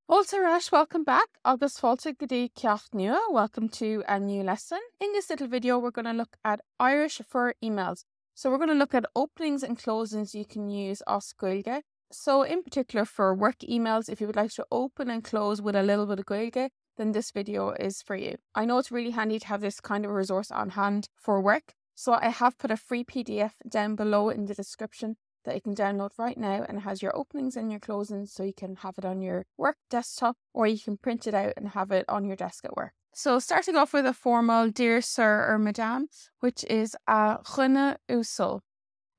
Also, Rash, welcome back. Agus Falta Gadi Ceacht Nua. Welcome to a new lesson. In this little video, we're going to look at Irish for emails. So we're going to look at openings and closings you can use as Gaeilge. So in particular for work emails, if you would like to open and close with a little bit of Gaeilge, then this video is for you. I know it's really handy to have this kind of resource on hand for work. So I have put a free PDF down below in the description that you can download right now, and it has your openings and your closings, so you can have it on your work desktop or you can print it out and have it on your desk at work. So starting off with a formal dear sir or madam, which is a chunne úsal.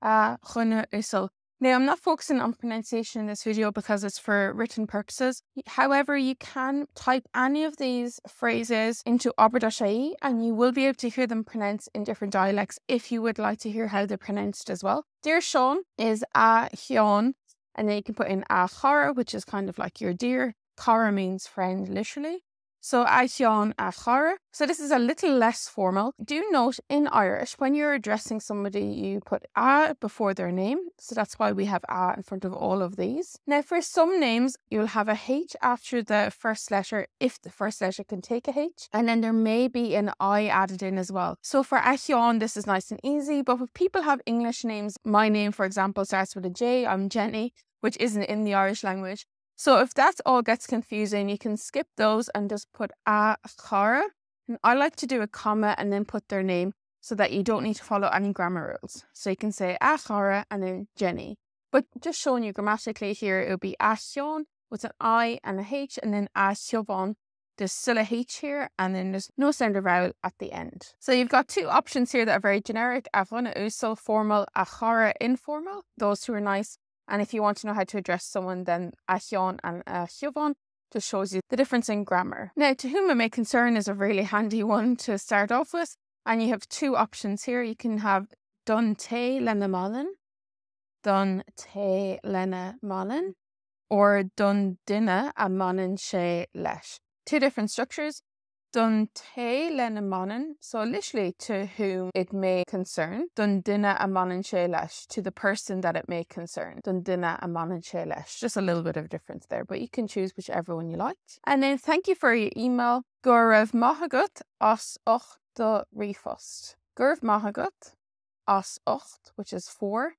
A chunne úsal. Now, I'm not focusing on pronunciation in this video because it's for written purposes. However, you can type any of these phrases into aber.ie and you will be able to hear them pronounced in different dialects if you would like to hear how they're pronounced as well. Dear Sean is a Chion, and then you can put in a chara, which is kind of like your dear. Chara means friend, literally. So a Chion, a chara. So this is a little less formal. Do note in Irish, when you're addressing somebody, you put a before their name. So that's why we have a in front of all of these. Now, for some names, you'll have a H after the first letter if the first letter can take a H. And then there may be an I added in as well. So for a Chion, this is nice and easy. But if people have English names, my name, for example, starts with a J. I'm Jenny, which isn't in the Irish language. So if that all gets confusing, you can skip those and just put a chara. And I like to do a comma and then put their name so that you don't need to follow any grammar rules. So you can say a chara and then Jenny. But just showing you grammatically here, it would be a Sion with an I and a H, and then a Siobhan. There's still a H here, and then there's no sound of vowel at the end. So you've got two options here that are very generic. A chunne úsal, formal, a chara, informal. Those two are nice. And if you want to know how to address someone, then a Chion and a Siobhan just shows you the difference in grammar. Now, to whom it may concern is a really handy one to start off with. And you have two options here. You can have dun te lena malin, dun te lena malin, or dun dinna a manin she lesh. Two different structures. Dun te lena manin, so literally to whom it may concern. Dun dinna a manin she lesh, to the person that it may concern. Dun dinna a manin she lesh. Just a little bit of difference there, but you can choose whichever one you like. And then thank you for your email. Gurv mahagut as och de rifost. Gurv mahagut as ocht, which is for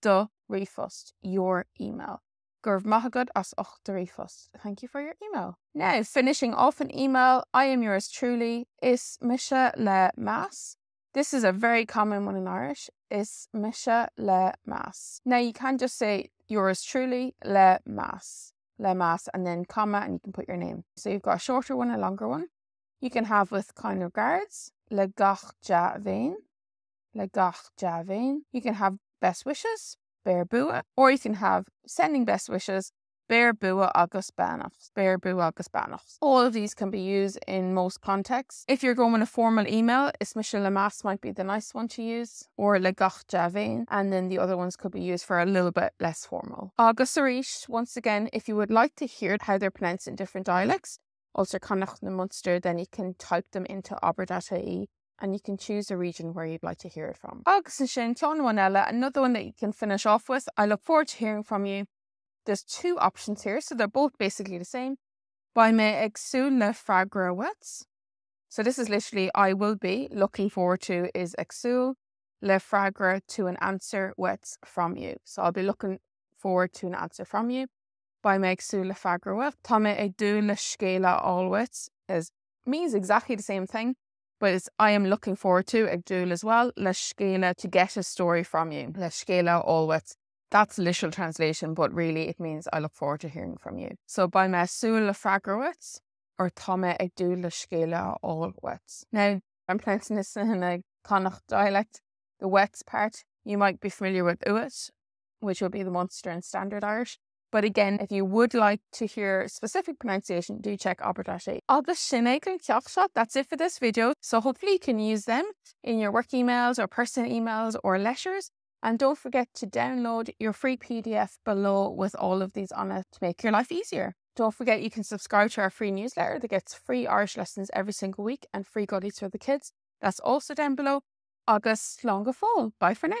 de rifost, your email. Gurv mahagad as och de rifost. Thank you for your email. Now, finishing off an email, I am yours truly, is misha le mas. This is a very common one in Irish, is misha le mas. Now, you can just say yours truly, le mas, and then comma, and you can put your name. So you've got a shorter one, a longer one. You can have with kind regards, le gach ja vein, le gach ja vein. You can have best wishes, Bear bua, or you can have sending best wishes, Bear bua agus banach, Bear bua agus banach. All of these can be used in most contexts. If you're going with a formal email, Ismisha Lamas might be the nice one to use, or Legach Javein, and then the other ones could be used for a little bit less formal. Agus Arish, once again, if you would like to hear how they're pronounced in different dialects, Ulster Connacht na Munster, then you can type them into aber.ie. And you can choose a region where you'd like to hear it from. Agus and Shin, Ceann Wanella, another one that you can finish off with. I look forward to hearing from you. There's two options here, so they're both basically the same. By me exú le fragra wets. So this is literally I will be looking forward to is exú le fragra, to an answer wets from you. So I'll be looking forward to an answer from you. By me exú le fragra wet. Tá me ag dú le scéla alwets means exactly the same thing. But it's I am looking forward to, Agdul as well, le scéla, to get a story from you. Le scéla alwet. That's literal translation, but really it means I look forward to hearing from you. So by me súil le fragrowitz, or tome agdul le scéla alwet. Now, I'm pronouncing this in a Connacht dialect. The wets part, you might be familiar with uit, which will be the Munster and Standard Irish. But again, if you would like to hear specific pronunciation, do check aber.ie. Agus sin éigean ceacht seo, that's it for this video. So hopefully you can use them in your work emails or personal emails or letters. And don't forget to download your free PDF below with all of these on it to make your life easier. Don't forget you can subscribe to our free newsletter that gets free Irish lessons every single week and free goodies for the kids. That's also down below. Agus slán go fóill. Bye for now.